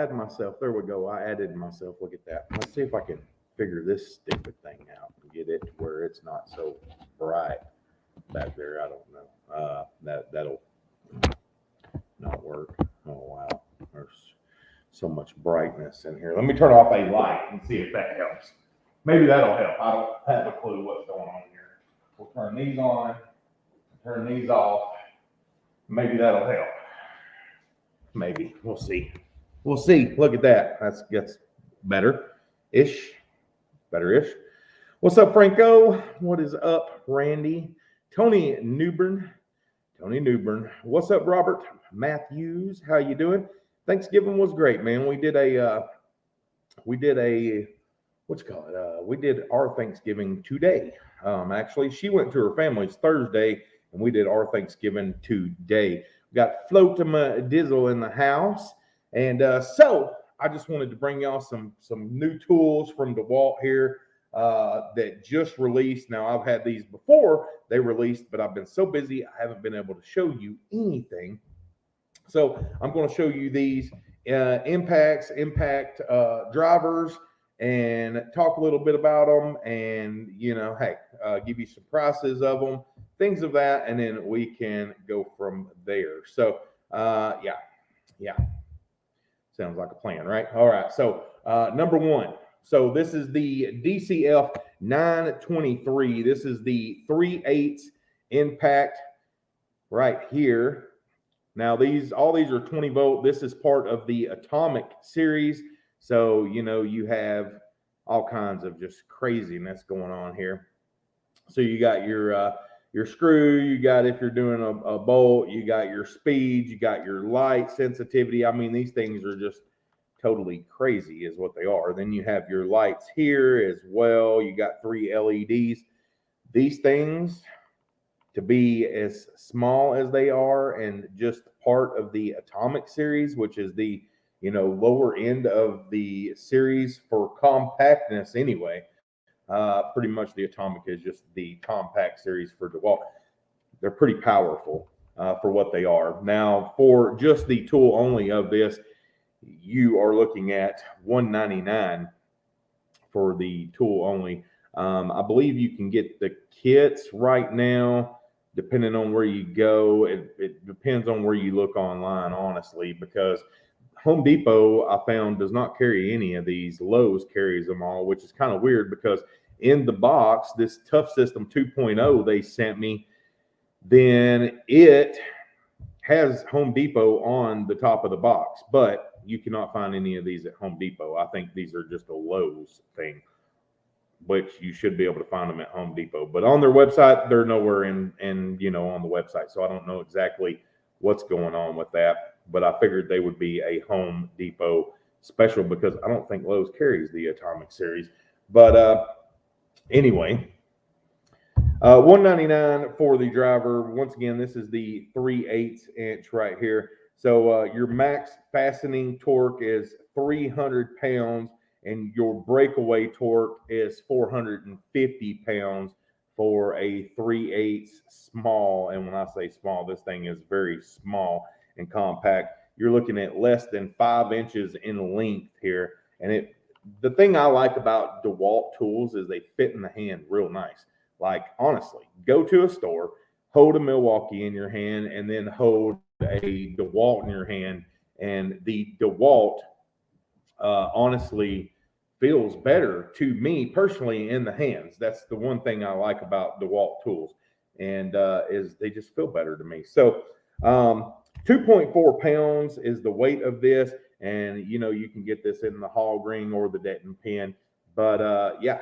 add myself. There we go. I added myself. Look at that. Let's see if I can figure this stupid thing out and get it to where it's not so bright back there. I don't know. That'll not work. Oh wow. There's so much brightness in here. Let me turn off a light and see if that helps. Maybe that'll help. I don't have a clue what's going on here. We'll turn these on, turn these off. Maybe that'll help. Maybe. We'll see. We'll see. Look at that. That's better-ish. Better-ish. What's up, Franco? What is up, Randy? Tony Newbern. What's up, Robert Matthews? How you doing? Thanksgiving was great, man. We did we did our Thanksgiving today. Actually, she went to her family's Thursday, and we did our Thanksgiving today. We got Floatama Dizzle in the house, and so I just wanted to bring y'all some new tools from DeWALT here that just released. Now, I've had these before they released, but I've been so busy I haven't been able to show you anything. So I'm going to show you these impact drivers and talk a little bit about them, and give you some prices of them, things of that, and then we can go from there. So yeah, sounds like a plan, right? All right. So number one. So this is the DCF 923. This is the 3/8 impact right here. Now all these are 20 volt. This is part of the Atomic series. So, you have all kinds of just craziness going on here. So you got your screw, you got, if you're doing a bolt, you got your speed, you got your light sensitivity. I mean, these things are just totally crazy is what they are. Then you have your lights here as well. You got 3 LEDs. These things, to be as small as they are and just part of the Atomic series, which is the lower end of the series for compactness anyway. Pretty much the Atomic is just the compact series for DeWALT. They're pretty powerful for what they are. Now, for just the tool only of this, you are looking at $199 for the tool only. I believe you can get the kits right now, depending on where you go. It depends on where you look online, honestly, because Home Depot, I found, does not carry any of these. Lowe's carries them all, which is kind of weird because in the box, this Tough System 2.0 they sent me, then it has Home Depot on the top of the box, but you cannot find any of these at Home Depot. I think these are just a Lowe's thing, which you should be able to find them at Home Depot. But on their website, they're nowhere on the website. So I don't know exactly what's going on with that. But I figured they would be a Home Depot special because I don't think Lowe's carries the Atomic series. But anyway, $199 for the driver. Once again, this is the 3/8 inch right here. So your max fastening torque is 300 pounds, and your breakaway torque is 450 pounds for a 3/8 small. And when I say small, this thing is very small and compact. You're looking at less than 5 inches in length here. And the thing I like about DeWALT tools is they fit in the hand real nice. Like, honestly, go to a store, hold a Milwaukee in your hand, and then hold a DeWALT in your hand, and the DeWALT honestly feels better to me personally in the hands. That's the one thing I like about DeWALT tools, and is they just feel better to me. So 2.4 pounds is the weight of this, and you can get this in the hog ring or the Denton pin. But yeah.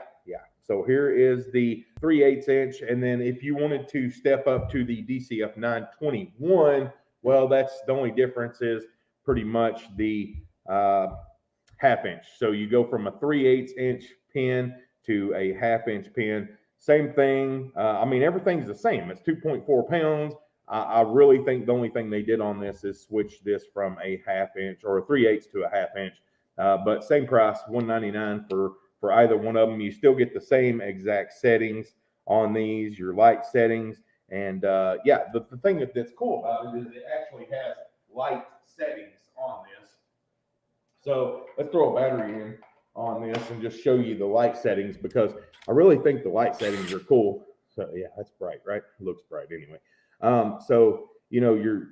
So here is the 3/8 inch, and then if you wanted to step up to the DCF 921, well, that's the only difference is pretty much the half inch. So you go from a 3/8 inch pin to a half inch pin. Same thing. I mean, everything's the same. It's 2.4 pounds. I really think the only thing they did on this is switch this from a half inch or a 3/8 to a half inch. But same price, $199 for either one of them. You still get the same exact settings on these, your light settings. And yeah, the thing that's cool about it is it actually has light settings on this. So let's throw a battery in on this and just show you the light settings, because I really think the light settings are cool. So yeah, that's bright, right? It looks bright anyway. So your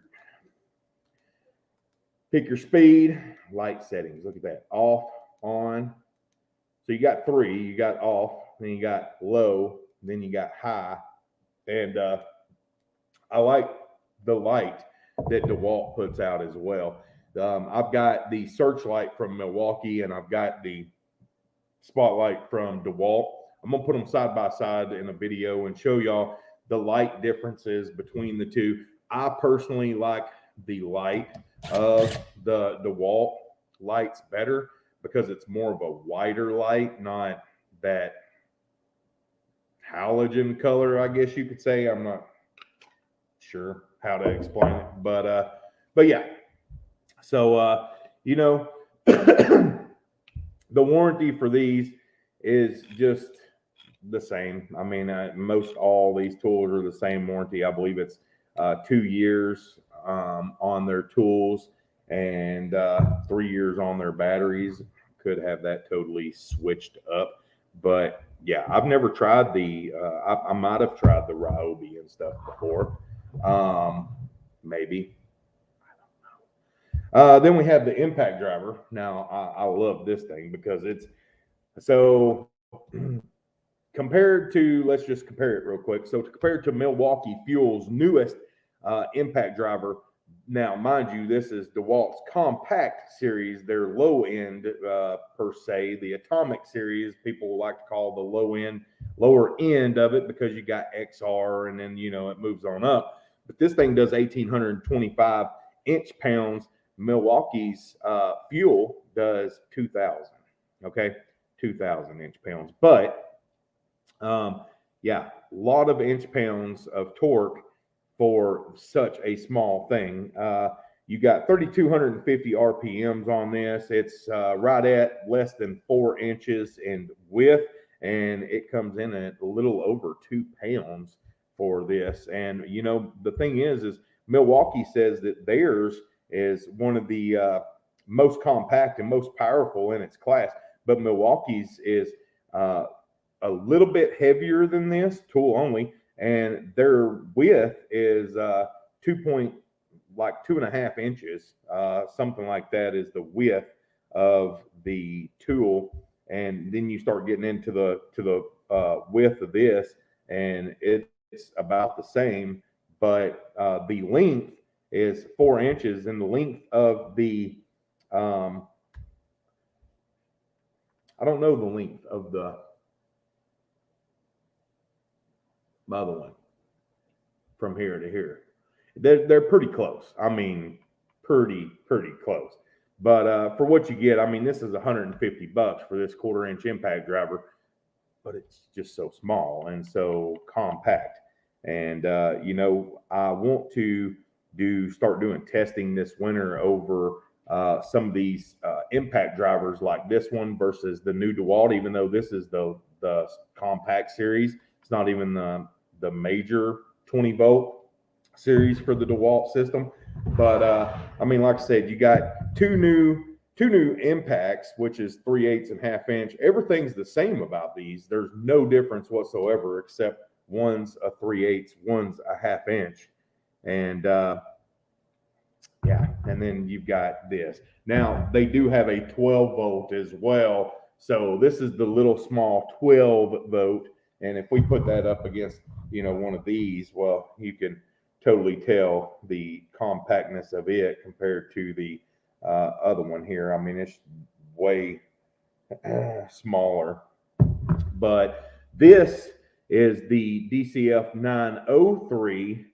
pick your speed, light settings. Look at that. Off, on. So you got three. You got off, then you got low, then you got high. And I like the light that DeWALT puts out as well. I've got the searchlight from Milwaukee, and I've got the spotlight from DeWALT. I'm gonna put them side by side in a video and show y'all the light differences between the two. I personally like the light of the DeWALT lights better because it's more of a whiter light, not that halogen color, I guess you could say. I'm not sure how to explain it, but yeah. So the warranty for these is just the same. I mean, most all these tools are the same warranty. I believe it's 2 years on their tools and 3 years on their batteries. Could have that totally switched up, but yeah, I've never tried the. I might have tried the Ryobi and stuff before. Maybe. Then we have the impact driver. Now, I love this thing because it's so compared to, let's just compare it real quick. So compared to Milwaukee Fuel's newest impact driver, now, mind you, this is DeWalt's compact series, their low end per se. The atomic series, people like to call the lower end of it because you got XR and then, it moves on up. But this thing does 1,825 inch-pounds. Milwaukee's fuel does 2,000. Okay, 2,000 inch-pounds. But yeah, a lot of inch-pounds of torque for such a small thing. You got 3,250 RPMs on this. It's right at less than 4 inches in width, and it comes in at a little over 2 pounds for this. And the thing is Milwaukee says that theirs is one of the most compact and most powerful in its class, but Milwaukee's is a little bit heavier than this, tool only, and their width is 2.5 inches, something like that is the width of the tool. And then you start getting into the width of this, and it's about the same, but the length is 4 inches, and the length of the I don't know the length of the other one from here to here. They're pretty close. I mean, pretty close. But for what you get, I mean, this is $150 for this 1/4 inch impact driver, but it's just so small and so compact. And I want to start doing testing this winter over some of these impact drivers like this one versus the new DeWalt. Even though this is the compact series, it's not even the major 20 volt series for the DeWalt system. But I mean, like I said, you got two new impacts, which is 3/8 and 1/2 inch. Everything's the same about these. There's no difference whatsoever, except one's a 3/8, one's a 1/2 inch. And yeah, and then you've got this. Now, they do have a 12 volt as well. So this is the little small 12 volt. And if we put that up against, one of these, well, you can totally tell the compactness of it compared to the other one here. I mean, it's way smaller. But this is the DCF 903.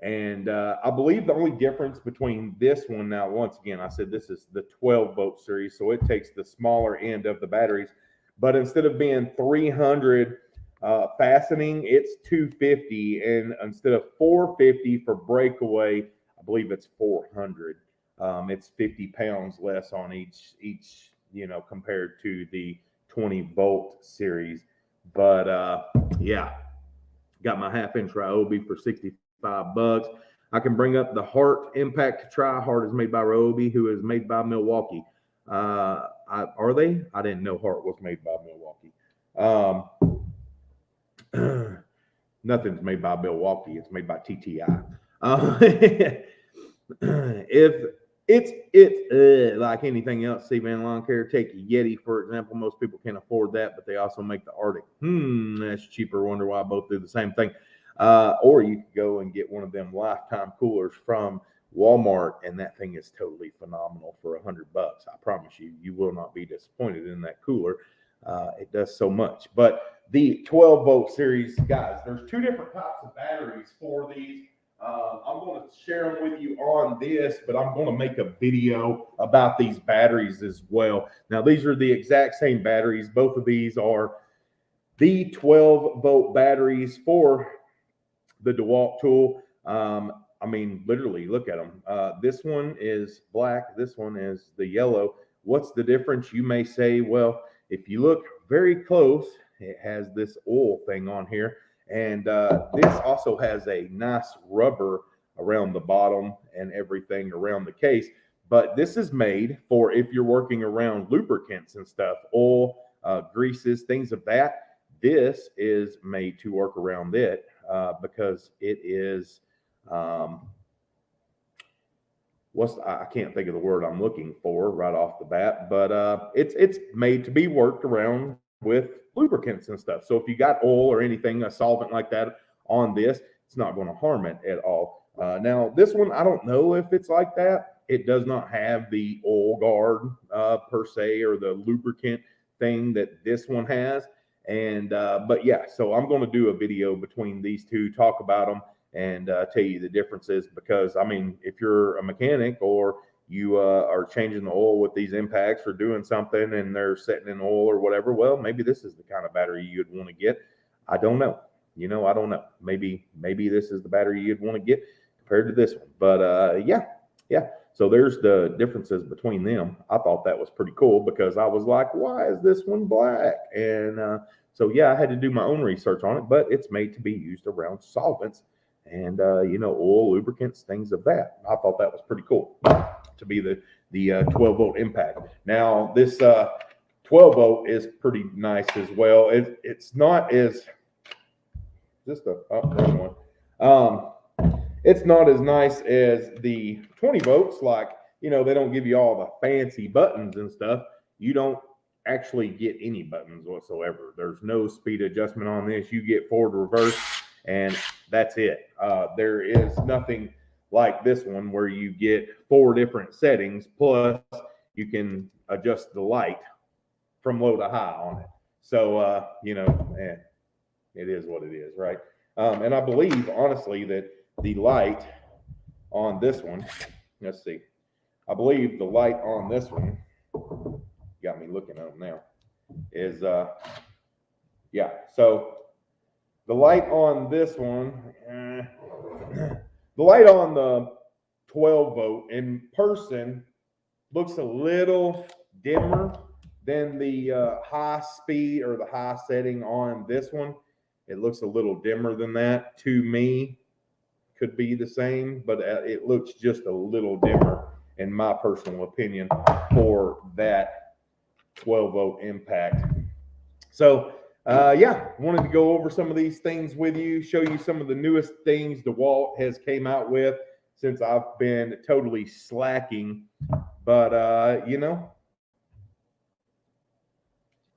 And I believe the only difference between this one, now, once again, I said this is the 12 volt series, so it takes the smaller end of the batteries. But instead of being 300 fastening, it's 250, and instead of 450 for breakaway, I believe it's 400. It's 50 pounds less on each compared to the 20 volt series. But yeah, got my 1/2 inch Ryobi for $65. I can bring up the Heart Impact to try. Heart is made by Ryobi, who is made by Milwaukee. Are they? I didn't know Hart was made by Milwaukee. Nothing's made by Milwaukee. It's made by TTI. If it's like anything else, C-Van Lawn Care, take a Yeti, for example. Most people can't afford that, but they also make the Arctic. That's cheaper. Wonder why both do the same thing. Or you could go and get one of them lifetime coolers from Walmart, and that thing is totally phenomenal for $100. I promise you, you will not be disappointed in that cooler. It does so much. But the 12-volt series, guys, there's two different types of batteries for these. I'm going to share them with you on this, but I'm going to make a video about these batteries as well. Now, these are the exact same batteries. Both of these are the 12-volt batteries for the DeWALT tool. I mean, literally, look at them. This one is black. This one is the yellow. What's the difference? You may say, well, if you look very close, it has this oil thing on here. And this also has a nice rubber around the bottom and everything around the case. But this is made for if you're working around lubricants and stuff, oil, greases, things of that. This is made to work around it because it is, I can't think of the word I'm looking for right off the bat, but it's made to be worked around with lubricants and stuff. So if you got oil or anything, a solvent like that on this, it's not going to harm it at all. Now, this one, I don't know if it's like that. It does not have the oil guard per se, or the lubricant thing that this one has. And but yeah, so I'm going to do a video between these two, talk about them, and tell you the differences. Because I mean, if you're a mechanic or you are changing the oil with these impacts or doing something and they're setting in oil or whatever, well, maybe this is the kind of battery you'd want to get. I don't know. I don't know. Maybe this is the battery you'd want to get compared to this one. But yeah. So there's the differences between them. I thought that was pretty cool because I was like, why is this one black? And so yeah, I had to do my own research on it, but it's made to be used around solvents and oil, lubricants, things of that. I thought that was pretty cool to be the 12-volt impact. Now this 12-volt is pretty nice as well. It's not as wrong one. It's not as nice as the 20 volts. Like, they don't give you all the fancy buttons and stuff. You don't actually get any buttons whatsoever. There's no speed adjustment on this. You get forward, reverse, and that's it. There is nothing like this one where you get 4 different settings, plus you can adjust the light from low to high on it. So, it is what it is, right? And I believe, honestly, that the light on this one, let's see, I believe the light on this one, got me looking at them now, is, yeah, so the light on this one, the light on the 12-volt in person looks a little dimmer than the high speed or the high setting on this one. It looks a little dimmer than that to me. Could be the same, but it looks just a little dimmer, in my personal opinion, for that 12-volt impact. So, yeah, wanted to go over some of these things with you, show you some of the newest things DeWALT has came out with since I've been totally slacking. But, I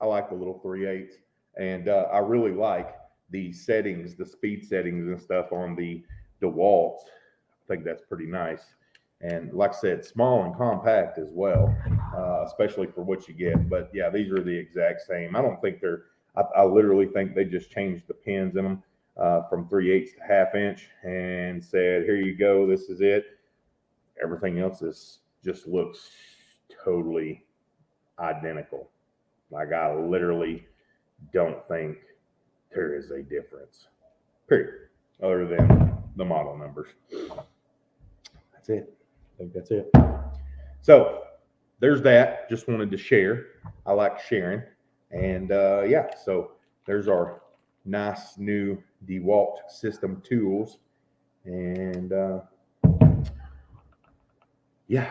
like the little 3/8, and I really like the settings, the speed settings and stuff on the DeWALT. I think that's pretty nice. And like I said, small and compact as well, especially for what you get. But yeah, these are the exact same. I don't think I literally think they just changed the pins in them from 3/8 to 1/2 inch and said, here you go, this is it. Everything else just looks totally identical. Like, I literally don't think there is a difference, period, other than the model numbers. That's it. I think that's it. So there's that. Just wanted to share. I like sharing. And yeah, so there's our nice new DeWALT system tools. And yeah.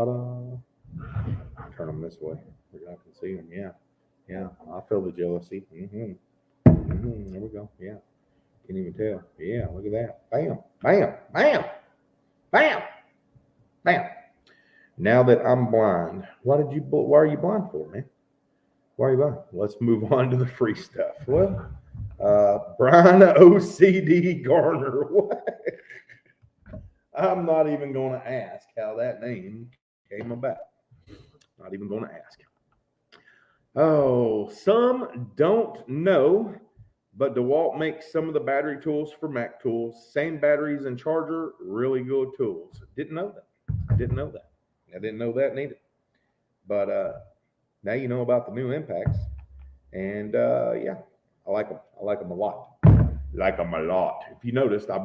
Ta-da. Turn them this way where I can see them. Yeah, I feel the jealousy. There we go. Yeah, can't even tell. Yeah, look at that. Bam, bam, bam, bam, bam. Now that I'm blind, why are you blind for, man? Why are you blind? Let's move on to the free stuff. Well, Brian OCD Garner. What? I'm not even going to ask how that name came about. Not even going to ask. Oh, some don't know, but DeWALT makes some of the battery tools for Mac tools. Same batteries and charger, really good tools. Didn't know that. I didn't know that neither. But now you know about the new Impacts. And yeah, I like them. I like them a lot. Like them a lot. If you noticed, I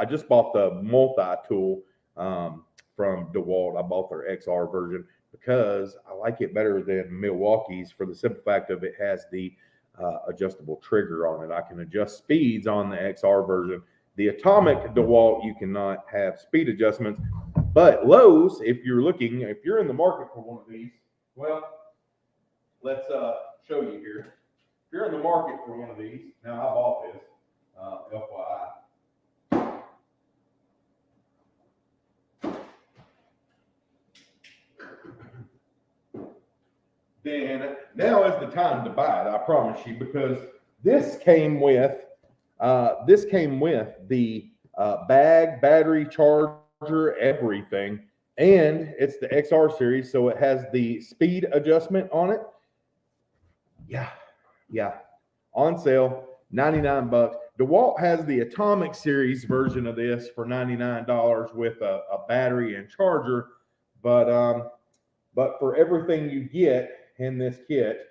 just bought the multi-tool from DeWALT. I bought their XR version because I like it better than Milwaukee's for the simple fact of it has the adjustable trigger on it. I can adjust speeds on the XR version. The Atomic DeWALT, you cannot have speed adjustments. But Lowe's, if you're in the market for one of these, well, let's show you here. If you're in the market for one of these, now I bought this, FYI. Then now is the time to buy it, I promise you, because this came with the bag, battery, charger, everything, and it's the XR series, so it has the speed adjustment on it. Yeah, on sale, $99. DeWALT has the Atomic series version of this for $99 with a battery and charger, but for everything you get in this kit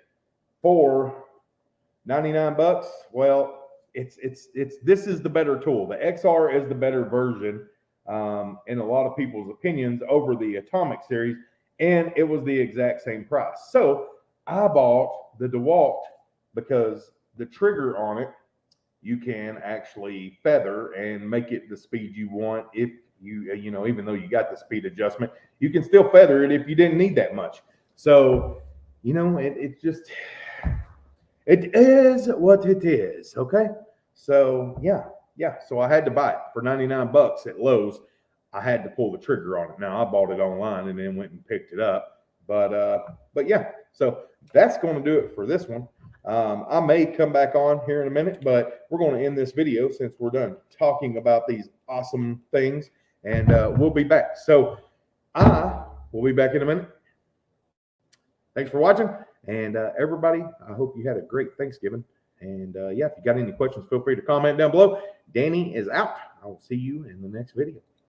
for $99, well, this is the better tool. The XR is the better version in a lot of people's opinions over the Atomic series, and it was the exact same price. So I bought the DeWALT because the trigger on it, you can actually feather and make it the speed you want. If you know, even though you got the speed adjustment, you can still feather it if you didn't need that much. So, you know, it is what it is. Okay. So yeah. So I had to buy it for $99 at Lowe's. I had to pull the trigger on it. Now I bought it online and then went and picked it up. But yeah, so that's going to do it for this one. I may come back on here in a minute, but we're going to end this video since we're done talking about these awesome things, and we'll be back. So I will be back in a minute. Thanks for watching, and everybody, I hope you had a great Thanksgiving. And yeah, if you got any questions, feel free to comment down below. Danny is out. I will see you in the next video.